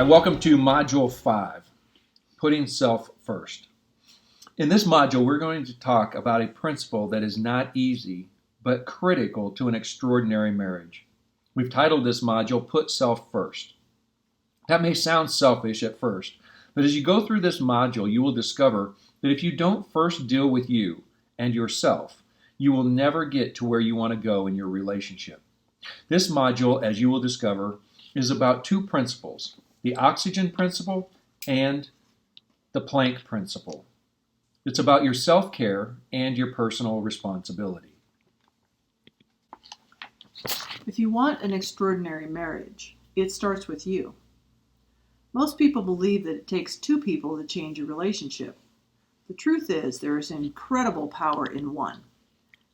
Welcome to Module 5, Putting Self First. In this module, we're going to talk about a principle that is not easy, but critical to an extraordinary marriage. We've titled this module, Put Self First. That may sound selfish at first, but as you go through this module, you will discover that if you don't first deal with you and yourself, you will never get to where you want to go in your relationship. This module, as you will discover, is about two principles, the oxygen principle and the Planck principle. It's about your self-care and your personal responsibility. If you want an extraordinary marriage, it starts with you. Most people believe that it takes two people to change a relationship. The truth is, there is incredible power in one.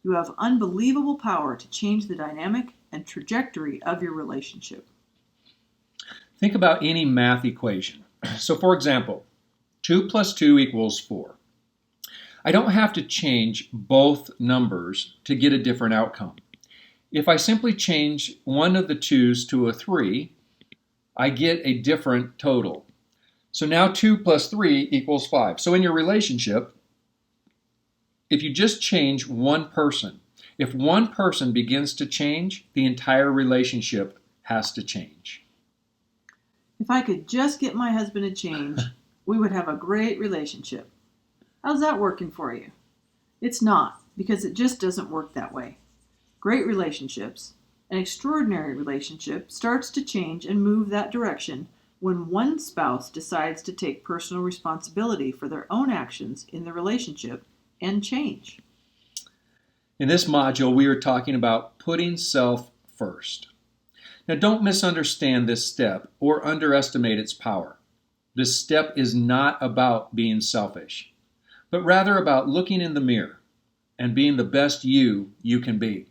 You have unbelievable power to change the dynamic and trajectory of your relationship. Think about any math equation. So for example, 2 plus 2 equals 4. I don't have to change both numbers to get a different outcome. If I simply change one of the 2's to a 3, I get a different total. So now 2 plus 3 equals 5. So in your relationship, if you just change one person, if one person begins to change, the entire relationship has to change. If I could just get my husband to change, we would have a great relationship. How's that working for you? It's not, because it just doesn't work that way. Great relationships, an extraordinary relationship, starts to change and move that direction when one spouse decides to take personal responsibility for their own actions in the relationship and change. In this module, we are talking about putting self first. Now, don't misunderstand this step or underestimate its power. This step is not about being selfish, but rather about looking in the mirror and being the best you can be.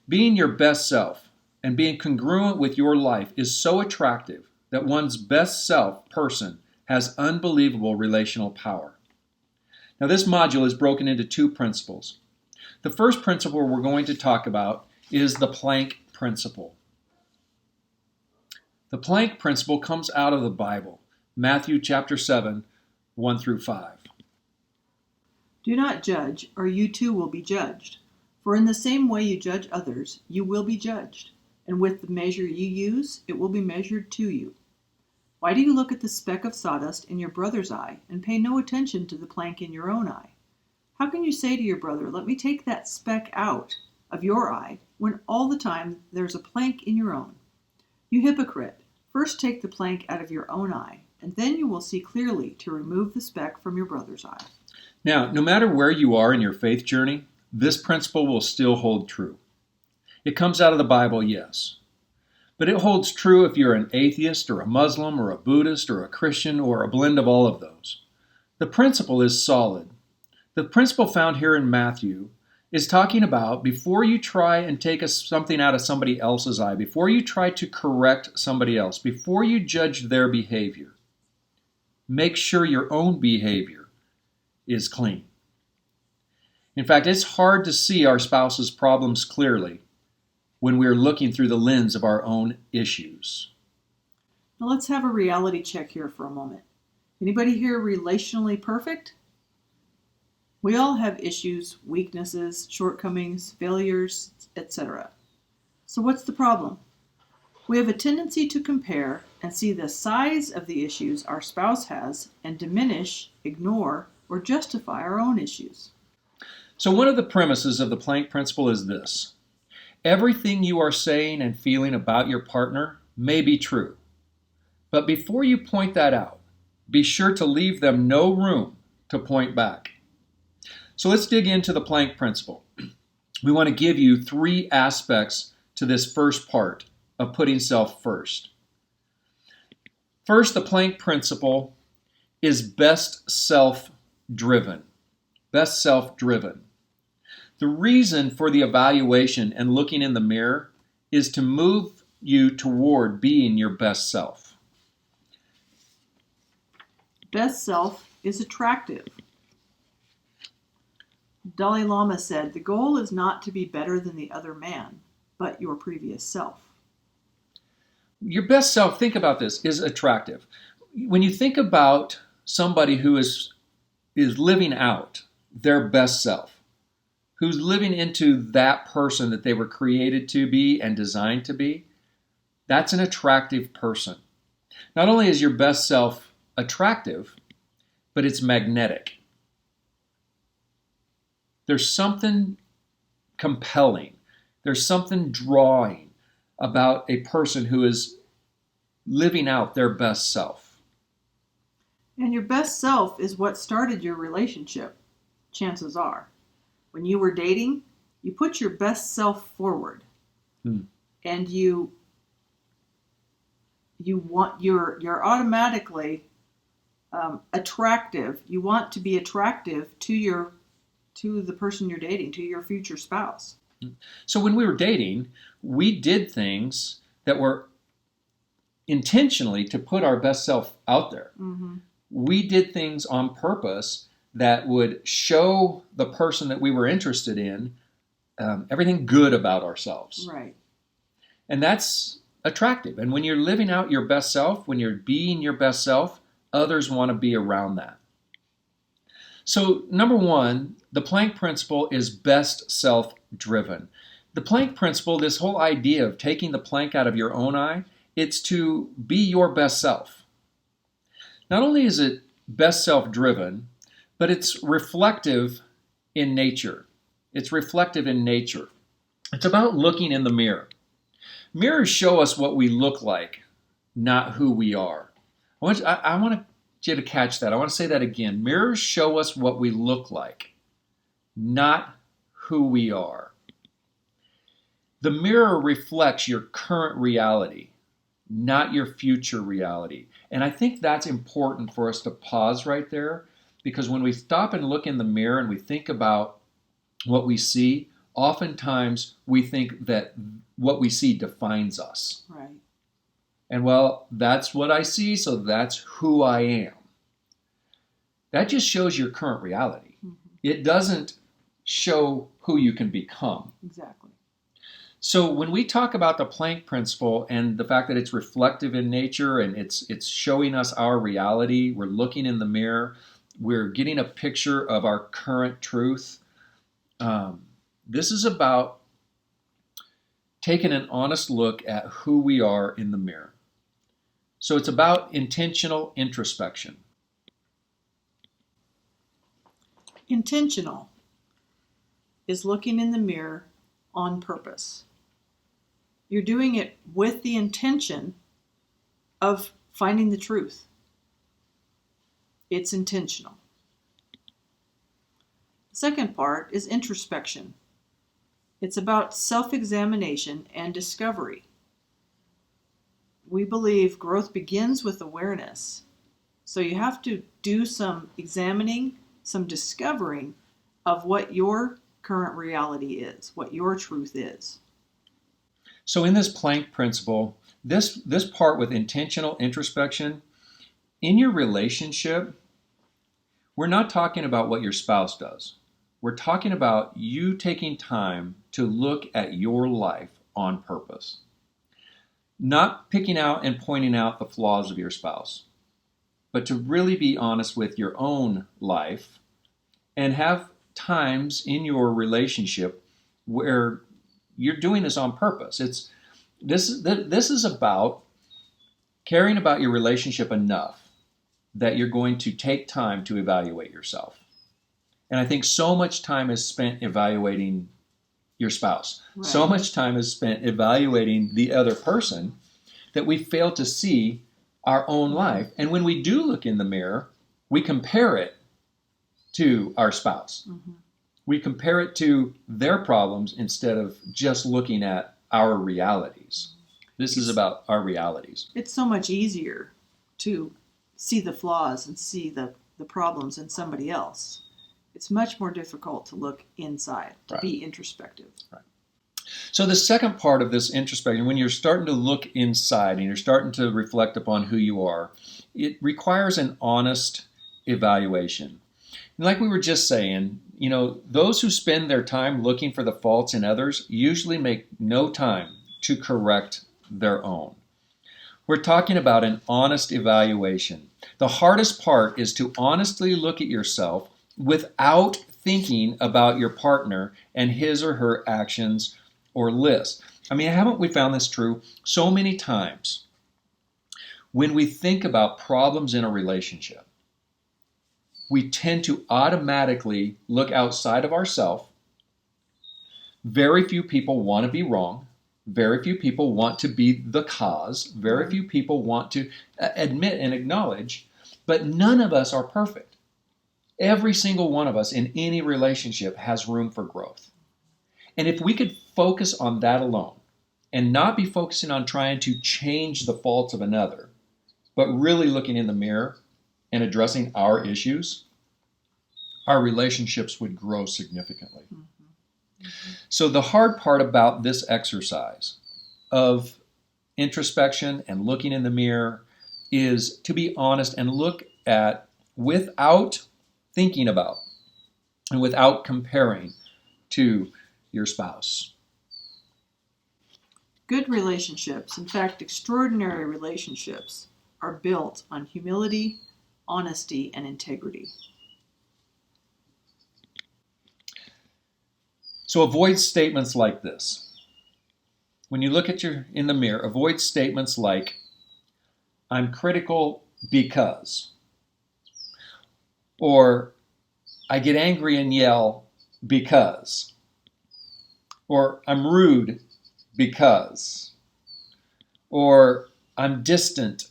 Being your best self and being congruent with your life is so attractive that one's best self person has unbelievable relational power. Now, this module is broken into two principles. The first principle we're going to talk about is the Planck principle. The Planck principle comes out of the Bible, Matthew chapter 7, 1 through 5. Do not judge, or you too will be judged. For in the same way you judge others, you will be judged. And with the measure you use, it will be measured to you. Why do you look at the speck of sawdust in your brother's eye and pay no attention to the plank in your own eye? How can you say to your brother, let me take that speck out of your eye, when all the time there's a plank in your own? You hypocrite, first take the plank out of your own eye, and then you will see clearly to remove the speck from your brother's eye. Now, no matter where you are in your faith journey, this principle will still hold true. It comes out of the Bible, yes. But it holds true if you're an atheist or a Muslim or a Buddhist or a Christian or a blend of all of those. The principle is solid. The principle found here in Matthew is talking about before you try and take something out of somebody else's eye, before you try to correct somebody else, before you judge their behavior, make sure your own behavior is clean. In fact, it's hard to see our spouse's problems clearly when we're looking through the lens of our own issues. Now let's have a reality check here for a moment. Anybody here relationally perfect? We all have issues, weaknesses, shortcomings, failures, etc. So what's the problem? We have a tendency to compare and see the size of the issues our spouse has and diminish, ignore, or justify our own issues. So one of the premises of the Planck principle is this. Everything you are saying and feeling about your partner may be true. But before you point that out, be sure to leave them no room to point back. So let's dig into the Planck principle. We want to give you three aspects to this first part of putting self first. First, the Planck principle is best self-driven. Best self-driven. The reason for the evaluation and looking in the mirror is to move you toward being your best self. Best self is attractive. Dalai Lama said, the goal is not to be better than the other man, but your previous self. Your best self, think about this, is attractive. When you think about somebody who is living out their best self, who's living into that person that they were created to be and designed to be, that's an attractive person. Not only is your best self attractive, but it's magnetic. There's something compelling. There's something drawing about a person who is living out their best self. And your best self is what started your relationship, chances are. When you were dating, you put your best self forward. And you're automatically attractive. You want to be attractive to the person you're dating, to your future spouse. So when we were dating, we did things that were intentionally to put our best self out there. Mm-hmm. We did things on purpose that would show the person that we were interested in everything good about ourselves. Right. And that's attractive. And when you're living out your best self, when you're being your best self, others want to be around that. So, number one, the Planck principle is best self-driven. The Planck principle, this whole idea of taking the plank out of your own eye, it's to be your best self. Not only is it best self-driven, but it's reflective in nature. It's reflective in nature. It's about looking in the mirror. Mirrors show us what we look like, not who we are. I want you to catch that. I want to say that again. Mirrors show us what we look like, not who we are. The mirror reflects your current reality, not your future reality. And I think that's important for us to pause right there, because when we stop and look in the mirror and we think about what we see, oftentimes we think that what we see defines us. Right. And well, that's what I see, so that's who I am. That just shows your current reality. Mm-hmm. It doesn't show who you can become. Exactly. So when we talk about the Planck principle and the fact that it's reflective in nature and it's showing us our reality, we're looking in the mirror, we're getting a picture of our current truth. This is about taking an honest look at who we are in the mirror. So it's about intentional introspection. Intentional is looking in the mirror on purpose. You're doing it with the intention of finding the truth. It's intentional. The second part is introspection. It's about self-examination and discovery. We believe growth begins with awareness. So you have to do some examining, some discovering of what your current reality is, what your truth is. So in this Planck principle, this part with intentional introspection, in your relationship, we're not talking about what your spouse does. We're talking about you taking time to look at your life on purpose. Not picking out and pointing out the flaws of your spouse, but to really be honest with your own life and have times in your relationship where you're doing this on purpose. This is about caring about your relationship enough that you're going to take time to evaluate yourself. And I think so much time is spent evaluating your spouse. Right. So much time is spent evaluating the other person that we fail to see our own life. And when we do look in the mirror, we compare it to our spouse. Mm-hmm. We compare it to their problems instead of just looking at our realities. This is about our realities. It's so much easier to see the flaws and see the problems in somebody else. It's much more difficult to look inside, to be introspective. Right. So the second part of this introspection, when you're starting to look inside and you're starting to reflect upon who you are, it requires an honest evaluation. And like we were just saying, those who spend their time looking for the faults in others usually make no time to correct their own. We're talking about an honest evaluation. The hardest part is to honestly look at yourself without thinking about your partner and his or her actions or list. I mean, haven't we found this true so many times? When we think about problems in a relationship, we tend to automatically look outside of ourselves. Very few people want to be wrong. Very few people want to be the cause. Very few people want to admit and acknowledge, but none of us are perfect. Every single one of us in any relationship has room for growth. And if we could focus on that alone and not be focusing on trying to change the faults of another, but really looking in the mirror and addressing our issues, our relationships would grow significantly. So the hard part about this exercise of introspection and looking in the mirror is to be honest and look at without thinking about and without comparing to your spouse. Good relationships, in fact, extraordinary relationships, are built on humility, honesty, and integrity. So avoid statements like this. When you look at in the mirror, avoid statements like, I'm critical because, or I get angry and yell because, or I'm rude because, or I'm distant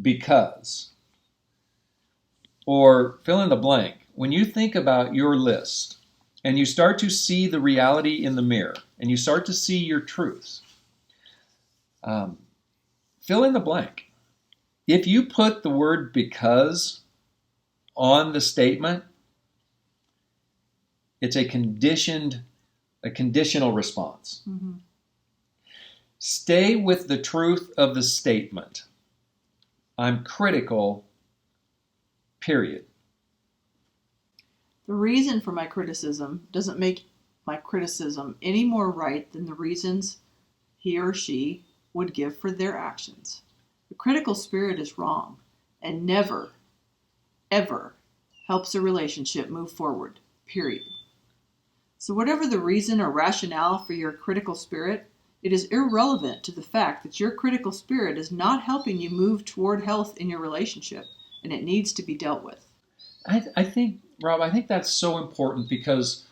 because, or fill in the blank. When you think about your list and you start to see the reality in the mirror and you start to see your truths, fill in the blank. If you put the word because on the statement, it's a conditional response. Mm-hmm. Stay with the truth of the statement. I'm critical, period. The reason for my criticism doesn't make my criticism any more right than the reasons he or she would give for their actions. The critical spirit is wrong and never, ever helps a relationship move forward, period. So whatever the reason or rationale for your critical spirit, it is irrelevant to the fact that your critical spirit is not helping you move toward health in your relationship, and it needs to be dealt with. I think, Rob, that's so important because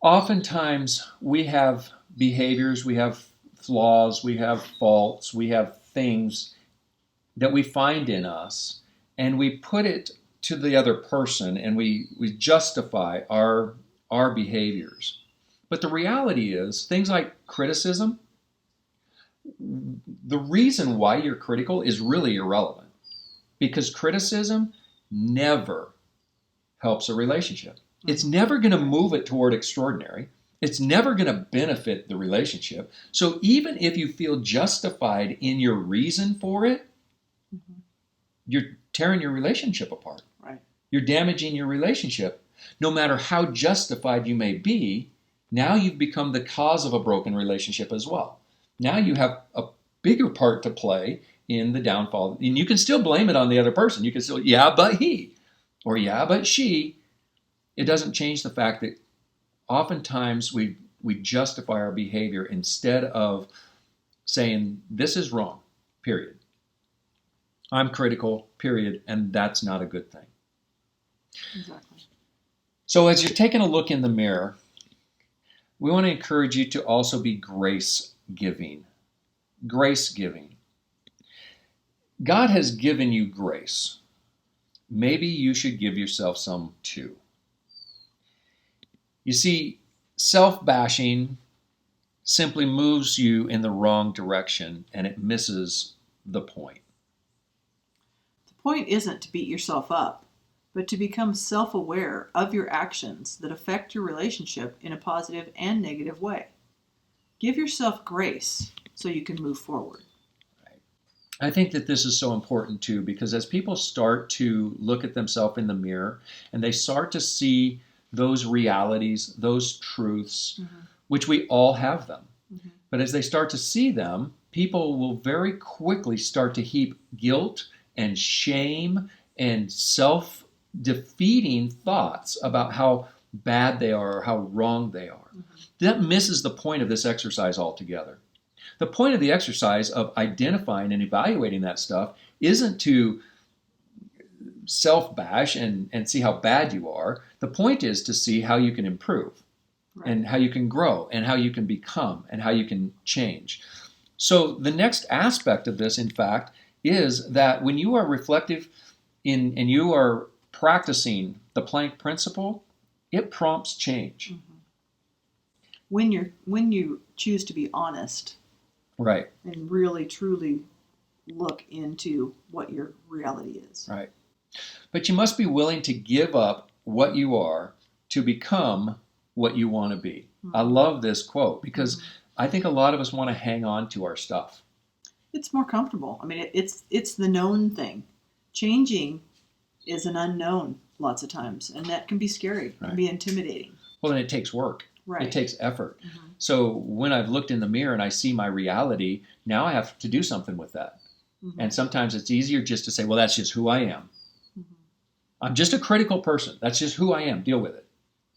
oftentimes we have behaviors, we have flaws, we have faults, we have things that we find in us, and we put it to the other person and we justify our behaviors. But the reality is, things like criticism, the reason why you're critical is really irrelevant because criticism never helps a relationship. It's never going to move it toward extraordinary. It's never going to benefit the relationship. So even if you feel justified in your reason for it, you're tearing your relationship apart. Right. You're damaging your relationship. No matter how justified you may be, now you've become the cause of a broken relationship as well. Now you have a bigger part to play in the downfall. And you can still blame it on the other person. You can still, yeah, but he, or yeah, but she. It doesn't change the fact that oftentimes we justify our behavior instead of saying, this is wrong, period. I'm critical, period, and that's not a good thing. Exactly. So as you're taking a look in the mirror, we want to encourage you to also be grace-giving. Grace-giving. God has given you grace. Maybe you should give yourself some too. You see, self-bashing simply moves you in the wrong direction and it misses the point. The point isn't to beat yourself up, but to become self-aware of your actions that affect your relationship in a positive and negative way. Give yourself grace so you can move forward. Right. I think that this is so important too, because as people start to look at themselves in the mirror and they start to see those realities, those truths, which we all have them. But as they start to see them, people will very quickly start to heap guilt and shame and self-defeating thoughts about how bad they are or how wrong they are. That misses the point of this exercise altogether. The point of the exercise of identifying and evaluating that stuff isn't to self-bash and see how bad you are. The point is to see how you can improve, right, and how you can grow and how you can become and how you can change. So the next aspect of this, in fact, is that when you are reflective and you are practicing the Planck principle, it prompts change. Mm-hmm. When you choose to be honest, right, and really truly look into what your reality is. Right. But you must be willing to give up what you are to become what you want to be. Mm-hmm. I love this quote because I think a lot of us want to hang on to our stuff. It's more comfortable. I mean, it's the known thing. Changing is an unknown lots of times, and that can be scary, right, can be intimidating. Well, and it takes work. Right. It takes effort. Mm-hmm. So when I've looked in the mirror and I see my reality, now I have to do something with that. Mm-hmm. And sometimes it's easier just to say, well, that's just who I am. Mm-hmm. I'm just a critical person. That's just who I am. Deal with it.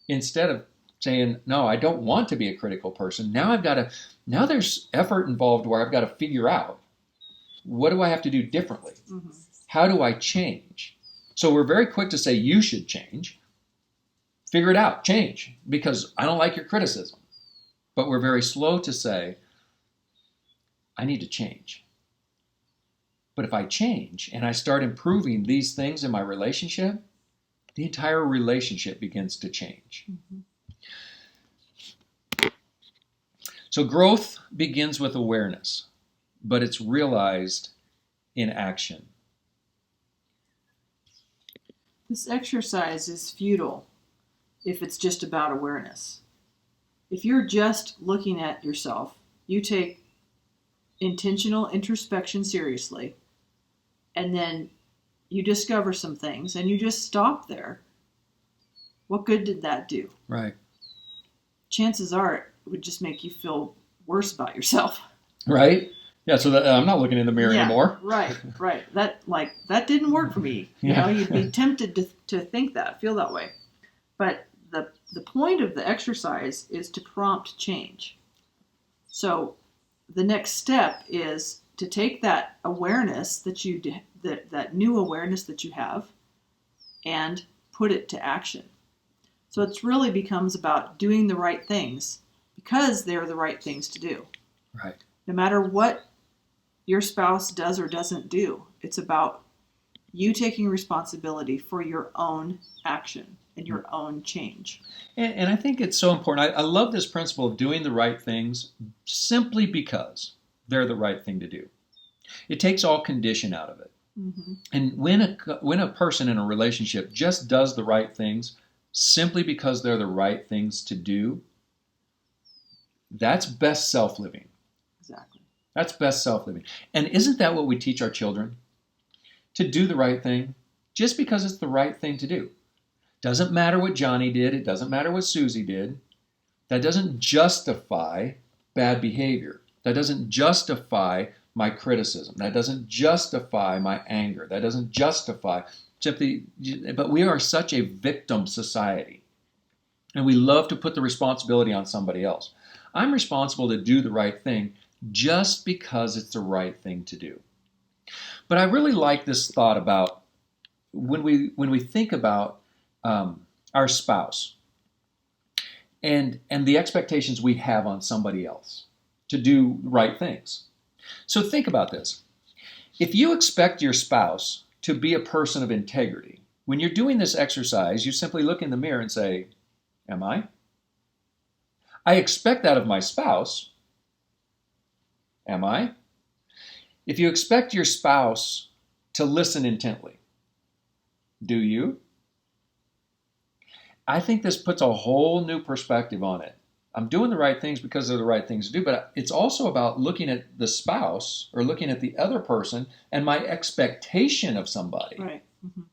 Instead of saying, no, I don't want to be a critical person. Now there's effort involved where I've got to figure out, what do I have to do differently? Mm-hmm. How do I change? So we're very quick to say, you should change. Figure it out, change, because I don't like your criticism. But we're very slow to say, I need to change. But if I change and I start improving these things in my relationship, the entire relationship begins to change. Mm-hmm. So growth begins with awareness, but it's realized in action. This exercise is futile if it's just about awareness. If you're just looking at yourself, you take intentional introspection seriously, and then you discover some things, and you just stop there. What good did that do? Right. Chances are it would just make you feel worse about yourself. Right? Yeah, so I'm not looking in the mirror anymore. Right. That didn't work for me. Yeah. You'd be tempted to think that, feel that way. But the point of the exercise is to prompt change. So the next step is to take that awareness that new awareness that you have and put it to action. So it really becomes about doing the right things because they're the right things to do. Right. No matter what your spouse does or doesn't do, it's about you taking responsibility for your own action and your own change. And I think it's so important. I love this principle of doing the right things simply because they're the right thing to do. It takes all condition out of it. Mm-hmm. And when a person in a relationship just does the right things simply because they're the right things to do, that's best self-living. Exactly. That's best self-living. And isn't that what we teach our children? To do the right thing just because it's the right thing to do. Doesn't matter what Johnny did. It doesn't matter what Susie did. That doesn't justify bad behavior. That doesn't justify my criticism. That doesn't justify my anger. That doesn't justify simply, but we are such a victim society. And we love to put the responsibility on somebody else. I'm responsible to do the right thing just because it's the right thing to do. But I really like this thought about when we think about our spouse and the expectations we have on somebody else to do right things. So think about this. If you expect your spouse to be a person of integrity, when you're doing this exercise, you simply look in the mirror and say, am I? I expect that of my spouse. Am I? If you expect your spouse to listen intently, do you? I think this puts a whole new perspective on it. I'm doing the right things because they're the right things to do, but it's also about looking at the spouse or looking at the other person and my expectation of somebody. Right. Mm-hmm.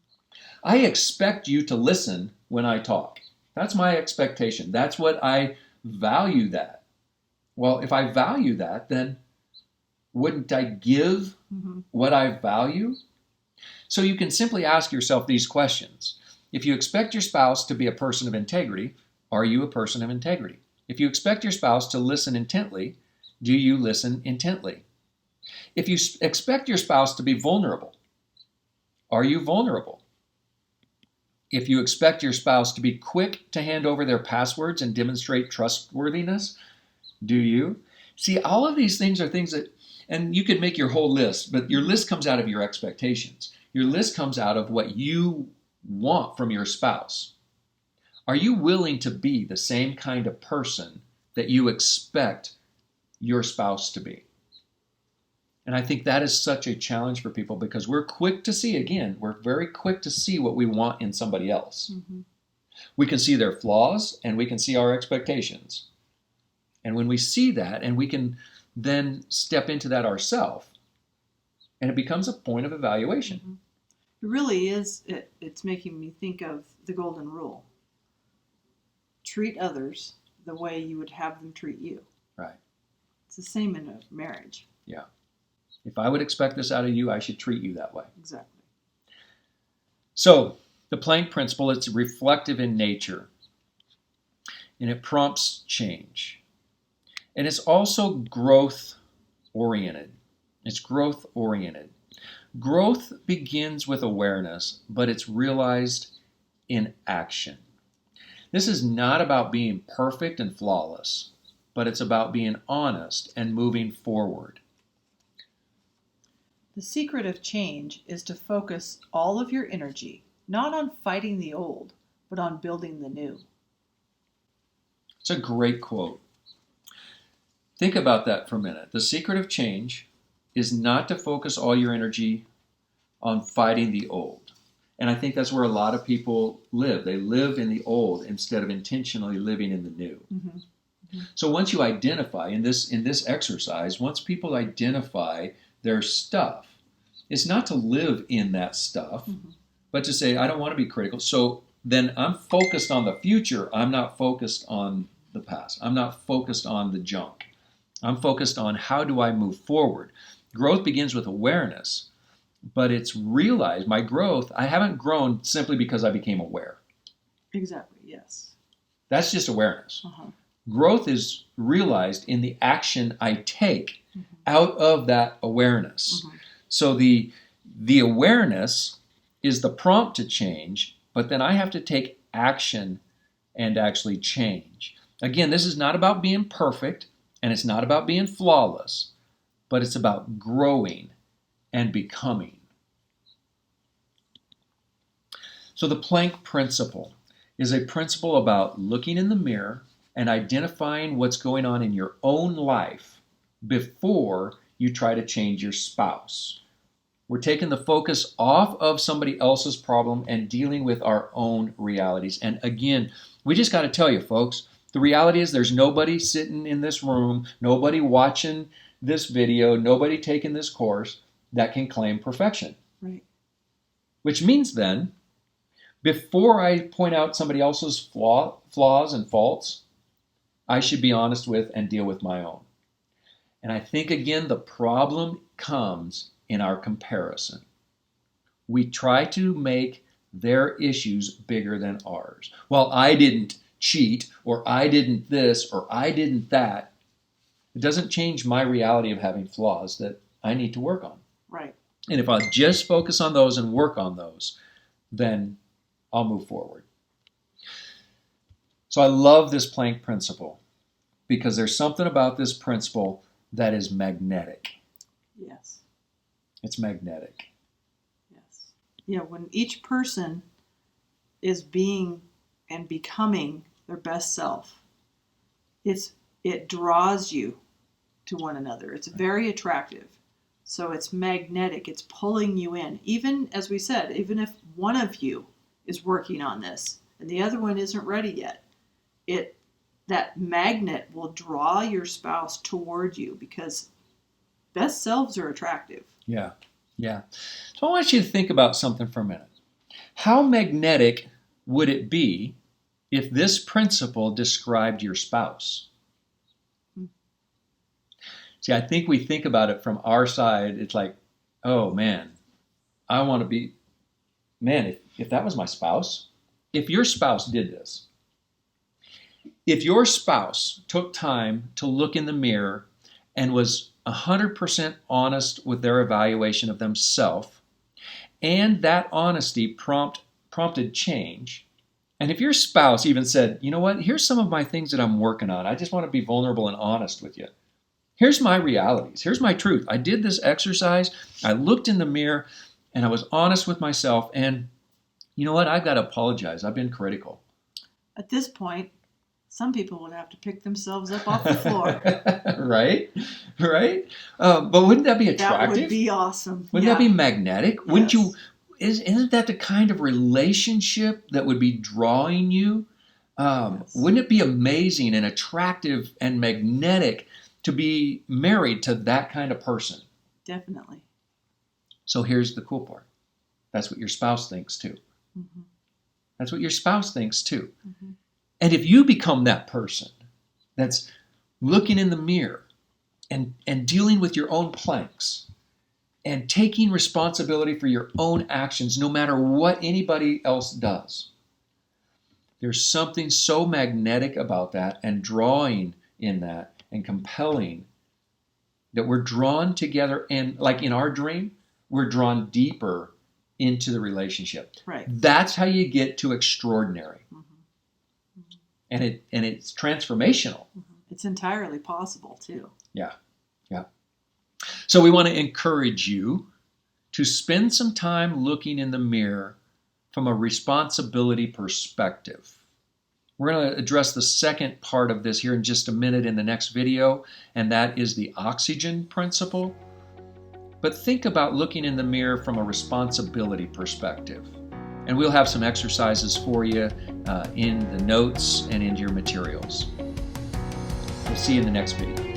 I expect you to listen when I talk. That's my expectation. That's what I value that. Well, if I value that, then Wouldn't I give what I value? So you can simply ask yourself these questions. If you expect your spouse to be a person of integrity, are you a person of integrity? If you expect your spouse to listen intently, do you listen intently? If you expect your spouse to be vulnerable, are you vulnerable? If you expect your spouse to be quick to hand over their passwords and demonstrate trustworthiness, do you? See, all of these things are things that, and you could make your whole list, but your list comes out of your expectations. Your list comes out of what you want from your spouse. Are you willing to be the same kind of person that you expect your spouse to be? And I think that is such a challenge for people because we're quick to see, again, we're very quick to see what we want in somebody else. We can see their flaws and we can see our expectations. And when we see that, and we can then step into that ourselves, and it becomes a point of evaluation. It really is, it's making me think of the golden rule. Treat others the way you would have them treat you. Right. It's the same in a marriage. Yeah. If I would expect this out of you, I should treat you that way. Exactly. So, the Planck principle, it's reflective in nature, and it prompts change. And it's also growth-oriented. It's growth-oriented. Growth begins with awareness, but it's realized in action. This is not about being perfect and flawless, but it's about being honest and moving forward. The secret of change is to focus all of your energy, not on fighting the old, but on building the new. It's a great quote. Think about that for a minute. The secret of change is not to focus all your energy on fighting the old. And I think that's where a lot of people live. They live in the old instead of intentionally living in the new. So once you identify, in this exercise, once people identify their stuff, it's not to live in that stuff, but to say, I don't want to be critical. So then I'm focused on the future. I'm not focused on the past. I'm not focused on the junk. I'm focused on how do I move forward. Growth begins with awareness, but it's realized my growth, I haven't grown simply because I became aware. Exactly, yes. That's just awareness. Growth is realized in the action I take out of that awareness. So the awareness is the prompt to change, but then I have to take action and actually change. Again, this is not about being perfect, and it's not about being flawless, but it's about growing and becoming. So the Planck principle is a principle about looking in the mirror and identifying what's going on in your own life before you try to change your spouse. We're taking the focus off of somebody else's problem and dealing with our own realities. And again, we just got to tell you, folks, the reality is there's nobody sitting in this room, nobody watching this video, nobody taking this course that can claim perfection. Right. Which means then, before I point out somebody else's flaws and faults, I should be honest with and deal with my own. And I think, again, the problem comes in our comparison. We try to make their issues bigger than ours. Well, I didn't cheat, or I didn't this, or I didn't that. It doesn't change my reality of having flaws that I need to work on. Right. And if I just focus on those and work on those, then I'll move forward. So I love this Planck principle because there's something about this principle that is magnetic. Yes. It's magnetic. Yes. Yeah, when each person is being and becoming their best self, it draws you to one another. It's very attractive. So it's magnetic. It's pulling you in. Even, as we said, even if one of you is working on this and the other one isn't ready yet, that magnet will draw your spouse toward you because best selves are attractive. Yeah. So I want you to think about something for a minute. How magnetic would it be if this principle described your spouse? See, I think we think about it from our side. It's like, oh man, I want to be, man, if that was my spouse, if your spouse did this, if your spouse took time to look in the mirror and was 100% honest with their evaluation of themselves, and that honesty prompted change, and if your spouse even said, you know what, here's some of my things that I'm working on. I just want to be vulnerable and honest with you. Here's my realities. Here's my truth. I did this exercise. I looked in the mirror and I was honest with myself. And you know what? I've got to apologize. I've been critical. At this point, some people would have to pick themselves up off the floor. Right? Right? But wouldn't that be attractive? That would be awesome. Wouldn't that be magnetic? Yes. Wouldn't you? Isn't that the kind of relationship that would be drawing you? Yes. Wouldn't it be amazing and attractive and magnetic to be married to that kind of person? Definitely. So here's the cool part. That's what your spouse thinks too. Mm-hmm. That's what your spouse thinks too. Mm-hmm. And if you become that person that's looking in the mirror and dealing with your own planks and taking responsibility for your own actions no matter what anybody else does, there's something so magnetic about that and drawing in that and compelling that we're drawn together, and like in our dream, we're drawn deeper into the relationship. Right. That's how you get to extraordinary. Mm-hmm. Mm-hmm. And it's transformational. Mm-hmm. It's entirely possible too. Yeah. So we want to encourage you to spend some time looking in the mirror from a responsibility perspective. We're going to address the second part of this here in just a minute in the next video, and that is the oxygen principle. But think about looking in the mirror from a responsibility perspective. And we'll have some exercises for you in the notes and in your materials. We'll see you in the next video.